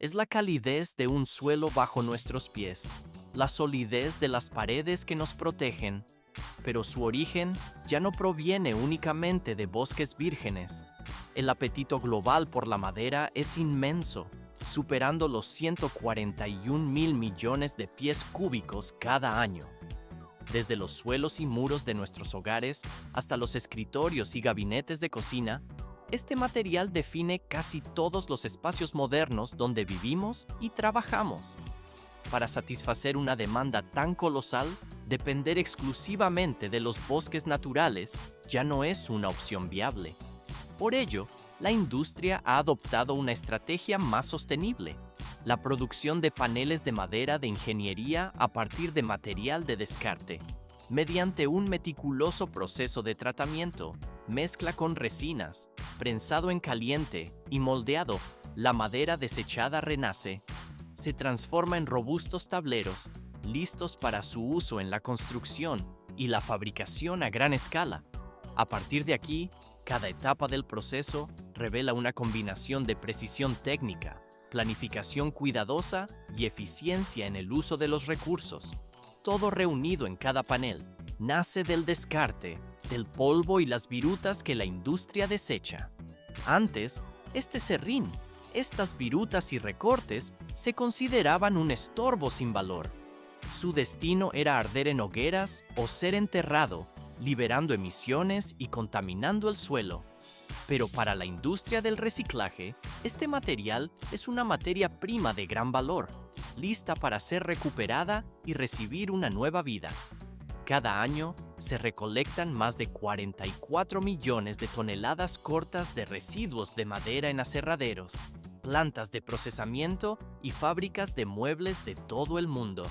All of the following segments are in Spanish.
es la calidez de un suelo bajo nuestros pies, la solidez de las paredes que nos protegen, pero su origen ya no proviene únicamente de bosques vírgenes. El apetito global por la madera es inmenso, superando los 141 mil millones de pies cúbicos cada año. Desde los suelos y muros de nuestros hogares hasta los escritorios y gabinetes de cocina, este material define casi todos los espacios modernos donde vivimos y trabajamos. Para satisfacer una demanda tan colosal, depender exclusivamente de los bosques naturales ya no es una opción viable. Por ello, la industria ha adoptado una estrategia más sostenible: la producción de paneles de madera de ingeniería a partir de material de descarte. Mediante un meticuloso proceso de tratamiento, mezcla con resinas, prensado en caliente y moldeado, la madera desechada renace. Se transforma en robustos tableros, listos para su uso en la construcción y la fabricación a gran escala. A partir de aquí, cada etapa del proceso revela una combinación de precisión técnica, planificación cuidadosa y eficiencia en el uso de los recursos. Todo reunido en cada panel, nace del descarte, del polvo y las virutas que la industria desecha. Antes, este serrín, estas virutas y recortes se consideraban un estorbo sin valor. Su destino era arder en hogueras o ser enterrado, liberando emisiones y contaminando el suelo. Pero para la industria del reciclaje, este material es una materia prima de gran valor, lista para ser recuperada y recibir una nueva vida. Cada año se recolectan más de 44 millones de toneladas cortas de residuos de madera en aserraderos, plantas de procesamiento y fábricas de muebles de todo el mundo.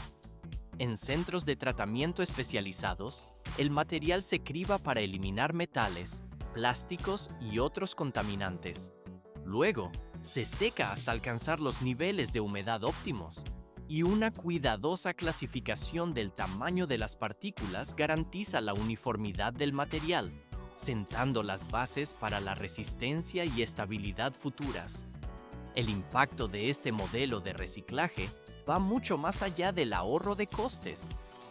En centros de tratamiento especializados, el material se criba para eliminar metales, plásticos y otros contaminantes. Luego, se seca hasta alcanzar los niveles de humedad óptimos, y una cuidadosa clasificación del tamaño de las partículas garantiza la uniformidad del material, sentando las bases para la resistencia y estabilidad futuras. El impacto de este modelo de reciclaje va mucho más allá del ahorro de costes.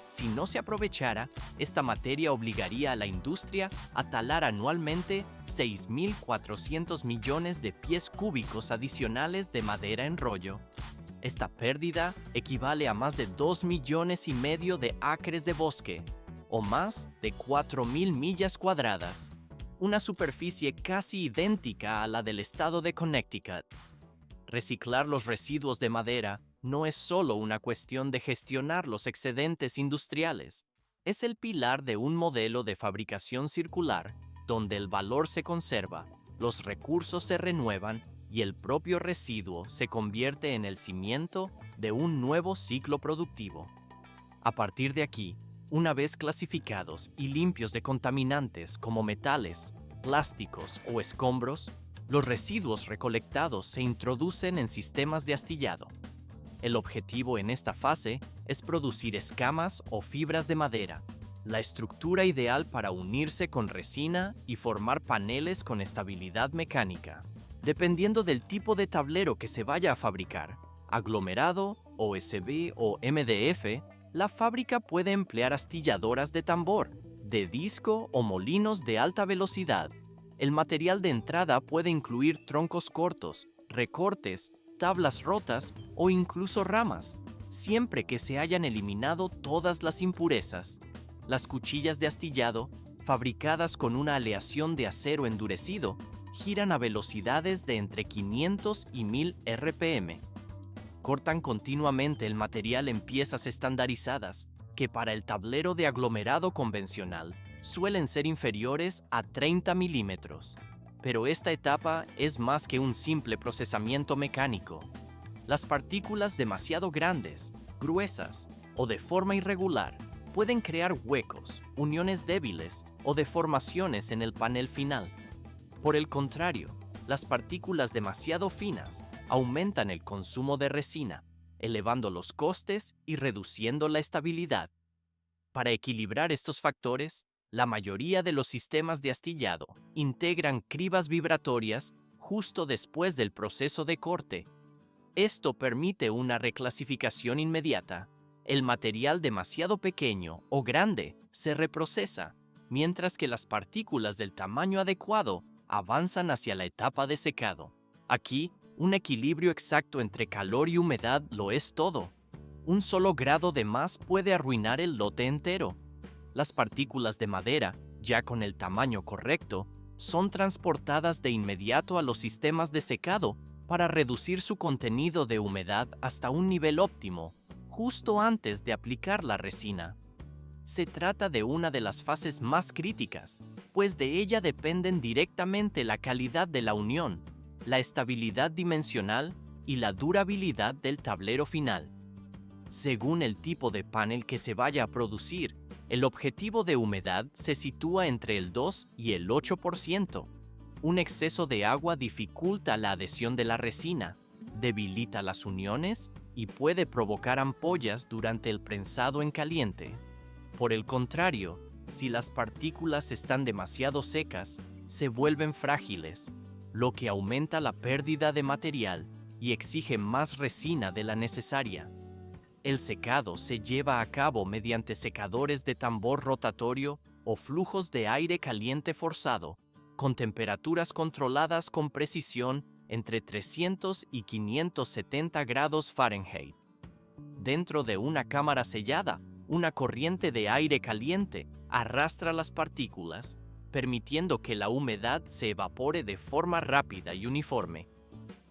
Si no se aprovechara, esta materia obligaría a la industria a talar anualmente 6.400 millones de pies cúbicos adicionales de madera en rollo. Esta pérdida equivale a más de 2,5 millones de acres de bosque, o más de 4.000 millas cuadradas, una superficie casi idéntica a la del estado de Connecticut. Reciclar los residuos de madera no es solo una cuestión de gestionar los excedentes industriales, es el pilar de un modelo de fabricación circular donde el valor se conserva, los recursos se renuevan y el propio residuo se convierte en el cimiento de un nuevo ciclo productivo. A partir de aquí, una vez clasificados y limpios de contaminantes como metales, plásticos o escombros, los residuos recolectados se introducen en sistemas de astillado. El objetivo en esta fase es producir escamas o fibras de madera, la estructura ideal para unirse con resina y formar paneles con estabilidad mecánica. Dependiendo del tipo de tablero que se vaya a fabricar, aglomerado, OSB o MDF, la fábrica puede emplear astilladoras de tambor, de disco o molinos de alta velocidad. El material de entrada puede incluir troncos cortos, recortes, tablas rotas o incluso ramas, siempre que se hayan eliminado todas las impurezas. Las cuchillas de astillado, fabricadas con una aleación de acero endurecido, giran a velocidades de entre 500 y 1000 RPM. Cortan continuamente el material en piezas estandarizadas, que para el tablero de aglomerado convencional suelen ser inferiores a 30 milímetros. Pero esta etapa es más que un simple procesamiento mecánico. Las partículas demasiado grandes, gruesas o de forma irregular pueden crear huecos, uniones débiles o deformaciones en el panel final. Por el contrario, las partículas demasiado finas aumentan el consumo de resina, elevando los costes y reduciendo la estabilidad. Para equilibrar estos factores, la mayoría de los sistemas de astillado integran cribas vibratorias justo después del proceso de corte. Esto permite una reclasificación inmediata. El material demasiado pequeño o grande se reprocesa, mientras que las partículas del tamaño adecuado avanzan hacia la etapa de secado. Aquí, un equilibrio exacto entre calor y humedad lo es todo. Un solo grado de más puede arruinar el lote entero. Las partículas de madera, ya con el tamaño correcto, son transportadas de inmediato a los sistemas de secado para reducir su contenido de humedad hasta un nivel óptimo, justo antes de aplicar la resina. Se trata de una de las fases más críticas, pues de ella dependen directamente la calidad de la unión, la estabilidad dimensional y la durabilidad del tablero final. Según el tipo de panel que se vaya a producir, el objetivo de humedad se sitúa entre el 2 y el 8%. Un exceso de agua dificulta la adhesión de la resina, debilita las uniones y puede provocar ampollas durante el prensado en caliente. Por el contrario, si las partículas están demasiado secas, se vuelven frágiles, lo que aumenta la pérdida de material y exige más resina de la necesaria. El secado se lleva a cabo mediante secadores de tambor rotatorio o flujos de aire caliente forzado, con temperaturas controladas con precisión entre 300 y 570 grados Fahrenheit. Dentro de una cámara sellada, una corriente de aire caliente arrastra las partículas, permitiendo que la humedad se evapore de forma rápida y uniforme.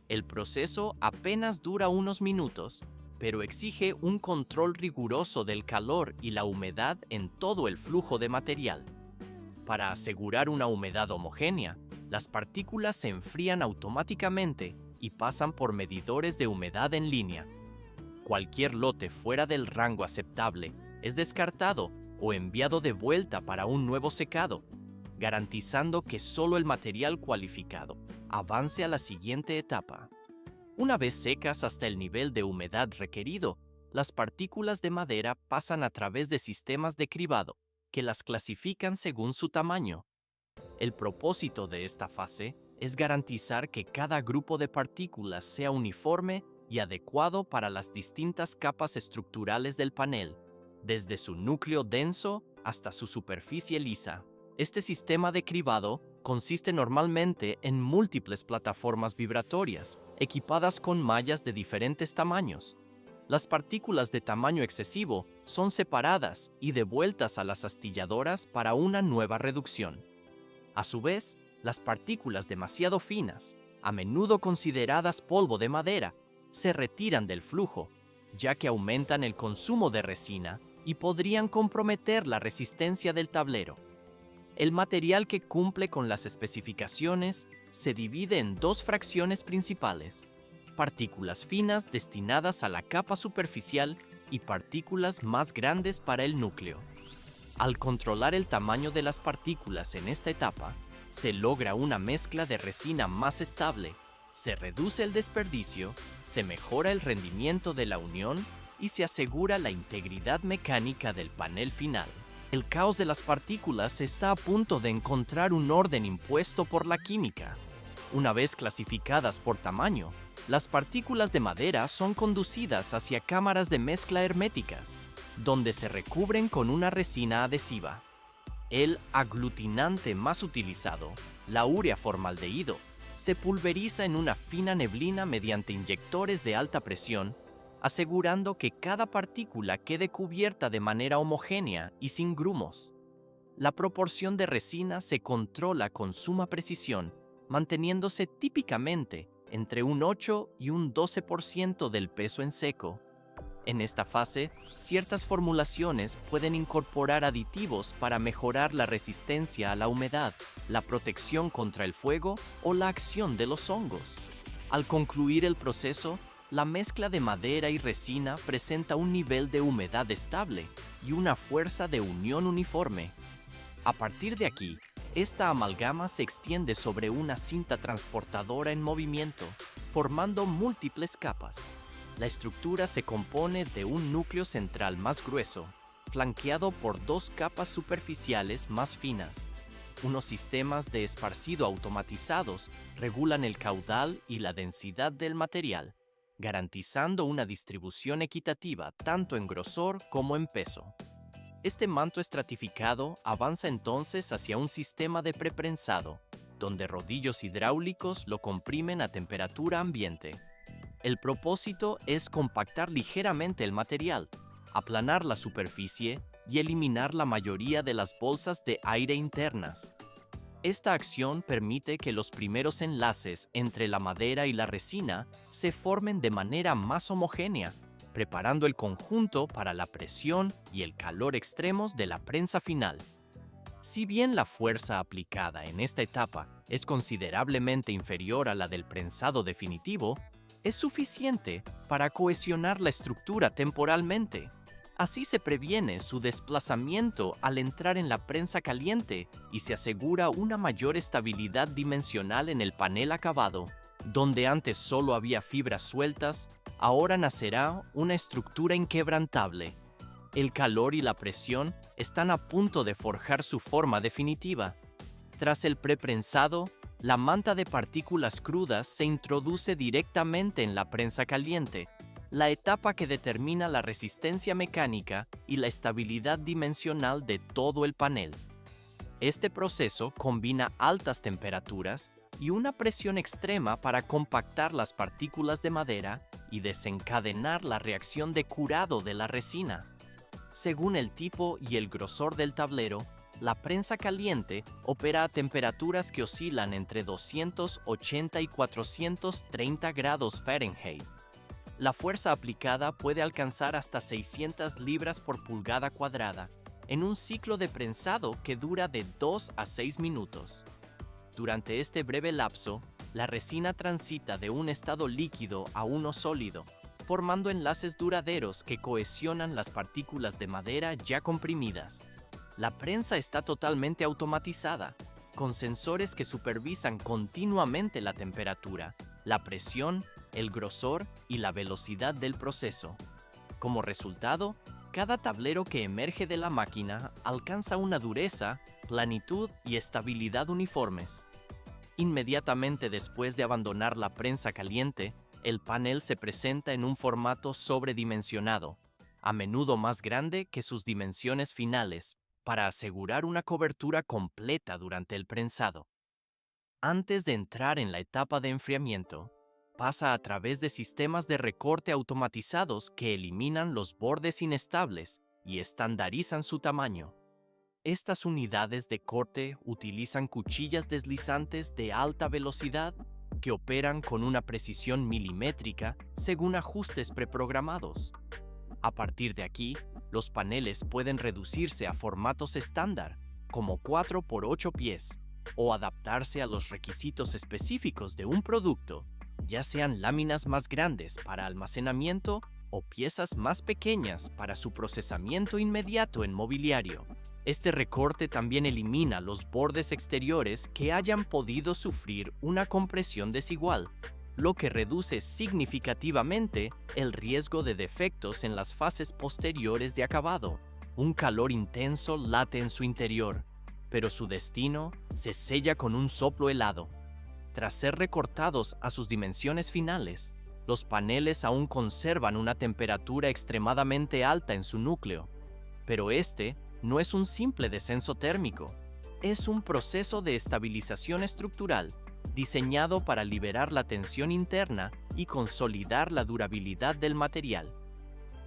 El proceso apenas dura unos minutos, pero exige un control riguroso del calor y la humedad en todo el flujo de material. Para asegurar una humedad homogénea, las partículas se enfrían automáticamente y pasan por medidores de humedad en línea. Cualquier lote fuera del rango aceptable es descartado o enviado de vuelta para un nuevo secado, garantizando que solo el material cualificado avance a la siguiente etapa. Una vez secas hasta el nivel de humedad requerido, las partículas de madera pasan a través de sistemas de cribado, que las clasifican según su tamaño. El propósito de esta fase es garantizar que cada grupo de partículas sea uniforme y adecuado para las distintas capas estructurales del panel, desde su núcleo denso hasta su superficie lisa. Este sistema de cribado consiste normalmente en múltiples plataformas vibratorias, equipadas con mallas de diferentes tamaños. Las partículas de tamaño excesivo son separadas y devueltas a las astilladoras para una nueva reducción. A su vez, las partículas demasiado finas, a menudo consideradas polvo de madera, se retiran del flujo, ya que aumentan el consumo de resina y podrían comprometer la resistencia del tablero. El material que cumple con las especificaciones se divide en dos fracciones principales: partículas finas destinadas a la capa superficial y partículas más grandes para el núcleo. Al controlar el tamaño de las partículas en esta etapa, se logra una mezcla de resina más estable, se reduce el desperdicio, se mejora el rendimiento de la unión y se asegura la integridad mecánica del panel final. El caos de las partículas está a punto de encontrar un orden impuesto por la química. Una vez clasificadas por tamaño, las partículas de madera son conducidas hacia cámaras de mezcla herméticas, donde se recubren con una resina adhesiva. El aglutinante más utilizado, la urea formaldehído, se pulveriza en una fina neblina mediante inyectores de alta presión, asegurando que cada partícula quede cubierta de manera homogénea y sin grumos. La proporción de resina se controla con suma precisión, manteniéndose típicamente entre un 8 y un 12% del peso en seco. En esta fase, ciertas formulaciones pueden incorporar aditivos para mejorar la resistencia a la humedad, la protección contra el fuego o la acción de los hongos. Al concluir el proceso, la mezcla de madera y resina presenta un nivel de humedad estable y una fuerza de unión uniforme. A partir de aquí, esta amalgama se extiende sobre una cinta transportadora en movimiento, formando múltiples capas. La estructura se compone de un núcleo central más grueso, flanqueado por dos capas superficiales más finas. Unos sistemas de esparcido automatizados regulan el caudal y la densidad del material. garantizando una distribución equitativa tanto en grosor como en peso. Este manto estratificado avanza entonces hacia un sistema de preprensado, donde rodillos hidráulicos lo comprimen a temperatura ambiente. El propósito es compactar ligeramente el material, aplanar la superficie y eliminar la mayoría de las bolsas de aire internas. Esta acción permite que los primeros enlaces entre la madera y la resina se formen de manera más homogénea, preparando el conjunto para la presión y el calor extremos de la prensa final. Si bien la fuerza aplicada en esta etapa es considerablemente inferior a la del prensado definitivo, es suficiente para cohesionar la estructura temporalmente. Así se previene su desplazamiento al entrar en la prensa caliente y se asegura una mayor estabilidad dimensional en el panel acabado. Donde antes solo había fibras sueltas, ahora nacerá una estructura inquebrantable. El calor y la presión están a punto de forjar su forma definitiva. Tras el preprensado, la manta de partículas crudas se introduce directamente en la prensa caliente, la etapa que determina la resistencia mecánica y la estabilidad dimensional de todo el panel. Este proceso combina altas temperaturas y una presión extrema para compactar las partículas de madera y desencadenar la reacción de curado de la resina. Según el tipo y el grosor del tablero, la prensa caliente opera a temperaturas que oscilan entre 280 y 430 grados Fahrenheit. La fuerza aplicada puede alcanzar hasta 600 libras por pulgada cuadrada, en un ciclo de prensado que dura de 2 a 6 minutos. Durante este breve lapso, la resina transita de un estado líquido a uno sólido, formando enlaces duraderos que cohesionan las partículas de madera ya comprimidas. La prensa está totalmente automatizada, con sensores que supervisan continuamente la temperatura, la presión, el grosor y la velocidad del proceso. Como resultado, cada tablero que emerge de la máquina alcanza una dureza, planitud y estabilidad uniformes. Inmediatamente después de abandonar la prensa caliente, el panel se presenta en un formato sobredimensionado, a menudo más grande que sus dimensiones finales, para asegurar una cobertura completa durante el prensado. Antes de entrar en la etapa de enfriamiento, pasa a través de sistemas de recorte automatizados que eliminan los bordes inestables y estandarizan su tamaño. Estas unidades de corte utilizan cuchillas deslizantes de alta velocidad que operan con una precisión milimétrica según ajustes preprogramados. A partir de aquí, los paneles pueden reducirse a formatos estándar, como 4 por 8 pies, o adaptarse a los requisitos específicos de un producto, ya sean láminas más grandes para almacenamiento o piezas más pequeñas para su procesamiento inmediato en mobiliario. Este recorte también elimina los bordes exteriores que hayan podido sufrir una compresión desigual, lo que reduce significativamente el riesgo de defectos en las fases posteriores de acabado. Un calor intenso late en su interior, pero su destino se sella con un soplo helado. Tras ser recortados a sus dimensiones finales, los paneles aún conservan una temperatura extremadamente alta en su núcleo, pero este no es un simple descenso térmico, es un proceso de estabilización estructural diseñado para liberar la tensión interna y consolidar la durabilidad del material.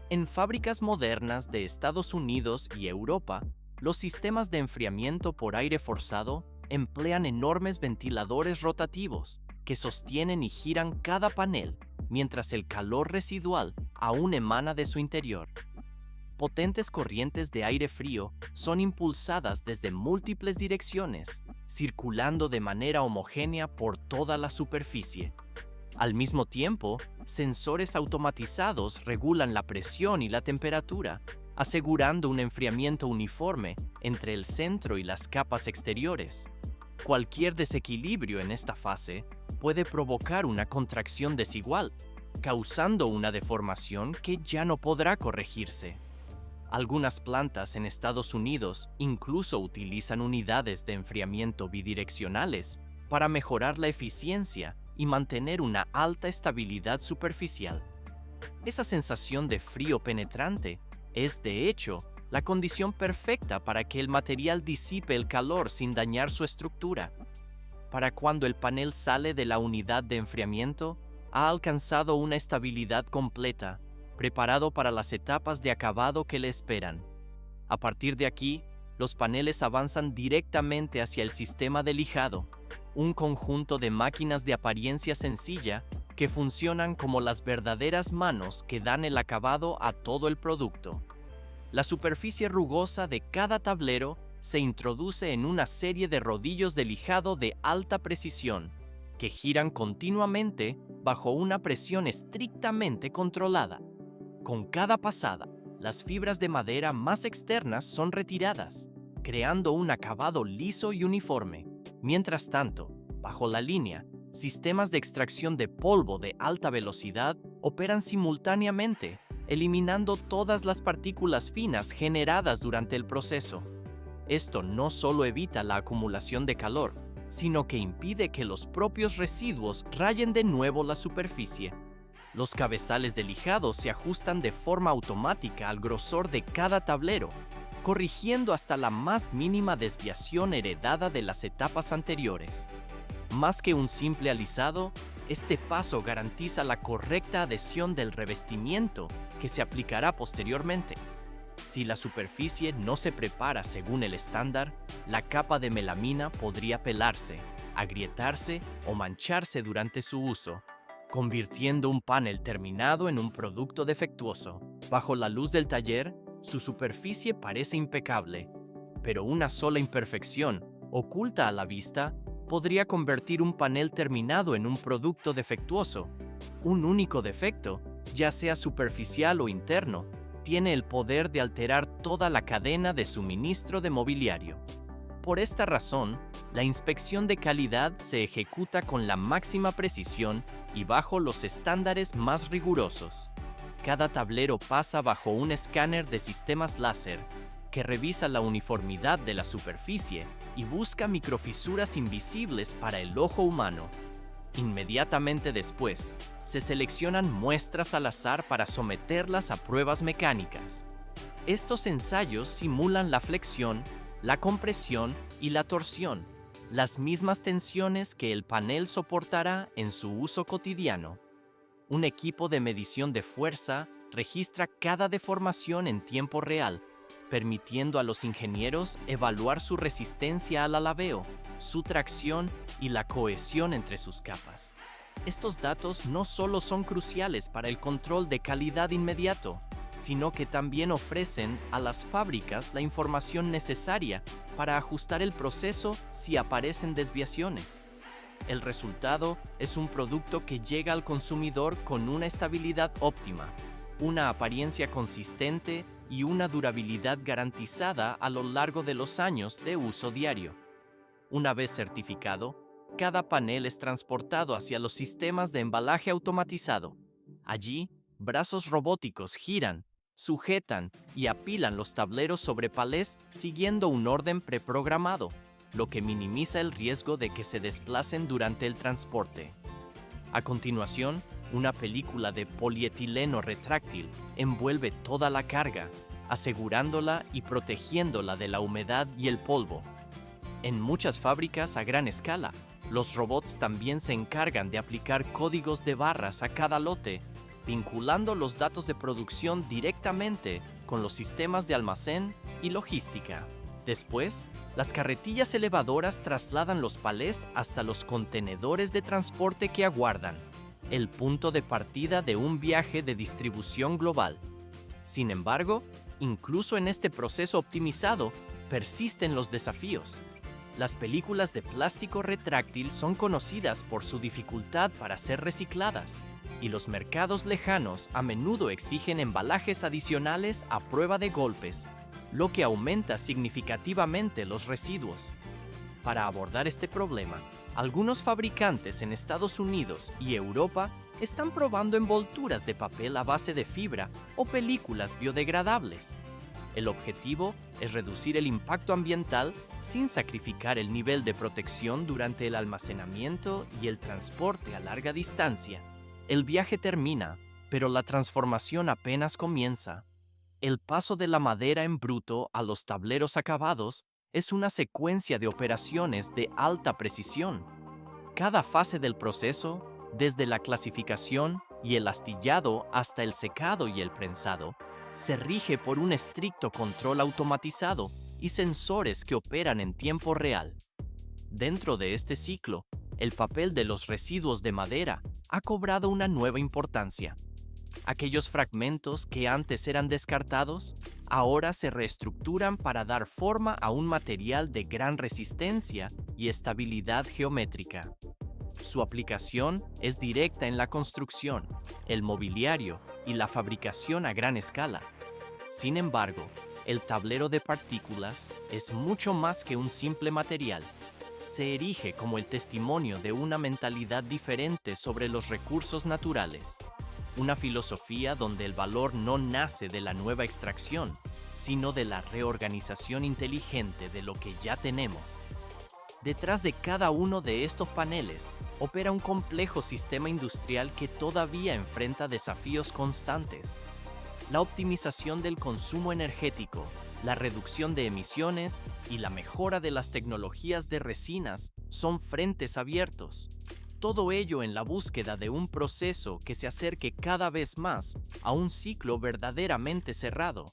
En fábricas modernas de Estados Unidos y Europa, los sistemas de enfriamiento por aire forzado emplean enormes ventiladores rotativos que sostienen y giran cada panel, mientras el calor residual aún emana de su interior. Potentes corrientes de aire frío son impulsadas desde múltiples direcciones, circulando de manera homogénea por toda la superficie. Al mismo tiempo, sensores automatizados regulan la presión y la temperatura, asegurando un enfriamiento uniforme entre el centro y las capas exteriores. Cualquier desequilibrio en esta fase puede provocar una contracción desigual, causando una deformación que ya no podrá corregirse. Algunas plantas en Estados Unidos incluso utilizan unidades de enfriamiento bidireccionales para mejorar la eficiencia y mantener una alta estabilidad superficial. Esa sensación de frío penetrante es, de hecho, la condición perfecta para que el material disipe el calor sin dañar su estructura. Para cuando el panel sale de la unidad de enfriamiento, ha alcanzado una estabilidad completa, preparado para las etapas de acabado que le esperan. A partir de aquí, los paneles avanzan directamente hacia el sistema de lijado, un conjunto de máquinas de apariencia sencilla que funcionan como las verdaderas manos que dan el acabado a todo el producto. La superficie rugosa de cada tablero se introduce en una serie de rodillos de lijado de alta precisión, que giran continuamente bajo una presión estrictamente controlada. Con cada pasada, las fibras de madera más externas son retiradas, creando un acabado liso y uniforme. Mientras tanto, bajo la línea, sistemas de extracción de polvo de alta velocidad operan simultáneamente, eliminando todas las partículas finas generadas durante el proceso. Esto no solo evita la acumulación de calor, sino que impide que los propios residuos rayen de nuevo la superficie. Los cabezales de lijado se ajustan de forma automática al grosor de cada tablero, corrigiendo hasta la más mínima desviación heredada de las etapas anteriores. Más que un simple alisado, este paso garantiza la correcta adhesión del revestimiento que se aplicará posteriormente. Si la superficie no se prepara según el estándar, la capa de melamina podría pelarse, agrietarse o mancharse durante su uso, convirtiendo un panel terminado en un producto defectuoso. Bajo la luz del taller, su superficie parece impecable, pero una sola imperfección, oculta a la vista, podría convertir un panel terminado en un producto defectuoso. Un único defecto, ya sea superficial o interno, tiene el poder de alterar toda la cadena de suministro de mobiliario. Por esta razón, la inspección de calidad se ejecuta con la máxima precisión y bajo los estándares más rigurosos. Cada tablero pasa bajo un escáner de sistemas láser que revisa la uniformidad de la superficie y busca microfisuras invisibles para el ojo humano. Inmediatamente después, se seleccionan muestras al azar para someterlas a pruebas mecánicas. Estos ensayos simulan la flexión, la compresión y la torsión, las mismas tensiones que el panel soportará en su uso cotidiano. Un equipo de medición de fuerza registra cada deformación en tiempo real, permitiendo a los ingenieros evaluar su resistencia al alabeo, su tracción y la cohesión entre sus capas. Estos datos no solo son cruciales para el control de calidad inmediato, sino que también ofrecen a las fábricas la información necesaria para ajustar el proceso si aparecen desviaciones. El resultado es un producto que llega al consumidor con una estabilidad óptima, una apariencia consistente y una durabilidad garantizada a lo largo de los años de uso diario. Una vez certificado, cada panel es transportado hacia los sistemas de embalaje automatizado. Allí, brazos robóticos giran, sujetan y apilan los tableros sobre palés siguiendo un orden preprogramado, lo que minimiza el riesgo de que se desplacen durante el transporte. A continuación, una película de polietileno retráctil envuelve toda la carga, asegurándola y protegiéndola de la humedad y el polvo. En muchas fábricas a gran escala, los robots también se encargan de aplicar códigos de barras a cada lote, vinculando los datos de producción directamente con los sistemas de almacén y logística. Después, las carretillas elevadoras trasladan los palés hasta los contenedores de transporte que aguardan, el punto de partida de un viaje de distribución global. Sin embargo, incluso en este proceso optimizado, persisten los desafíos. Las películas de plástico retráctil son conocidas por su dificultad para ser recicladas, y los mercados lejanos a menudo exigen embalajes adicionales a prueba de golpes, lo que aumenta significativamente los residuos. Para abordar este problema, algunos fabricantes en Estados Unidos y Europa están probando envolturas de papel a base de fibra o películas biodegradables. El objetivo es reducir el impacto ambiental sin sacrificar el nivel de protección durante el almacenamiento y el transporte a larga distancia. El viaje termina, pero la transformación apenas comienza. El paso de la madera en bruto a los tableros acabados es una secuencia de operaciones de alta precisión. Cada fase del proceso, desde la clasificación y el astillado hasta el secado y el prensado, se rige por un estricto control automatizado y sensores que operan en tiempo real. Dentro de este ciclo, el papel de los residuos de madera ha cobrado una nueva importancia. Aquellos fragmentos que antes eran descartados, ahora se reestructuran para dar forma a un material de gran resistencia y estabilidad geométrica. Su aplicación es directa en la construcción, el mobiliario y la fabricación a gran escala. Sin embargo, el tablero de partículas es mucho más que un simple material. Se erige como el testimonio de una mentalidad diferente sobre los recursos naturales. Una filosofía donde el valor no nace de la nueva extracción, sino de la reorganización inteligente de lo que ya tenemos. Detrás de cada uno de estos paneles opera un complejo sistema industrial que todavía enfrenta desafíos constantes. La optimización del consumo energético, la reducción de emisiones y la mejora de las tecnologías de resinas son frentes abiertos. Todo ello en la búsqueda de un proceso que se acerque cada vez más a un ciclo verdaderamente cerrado.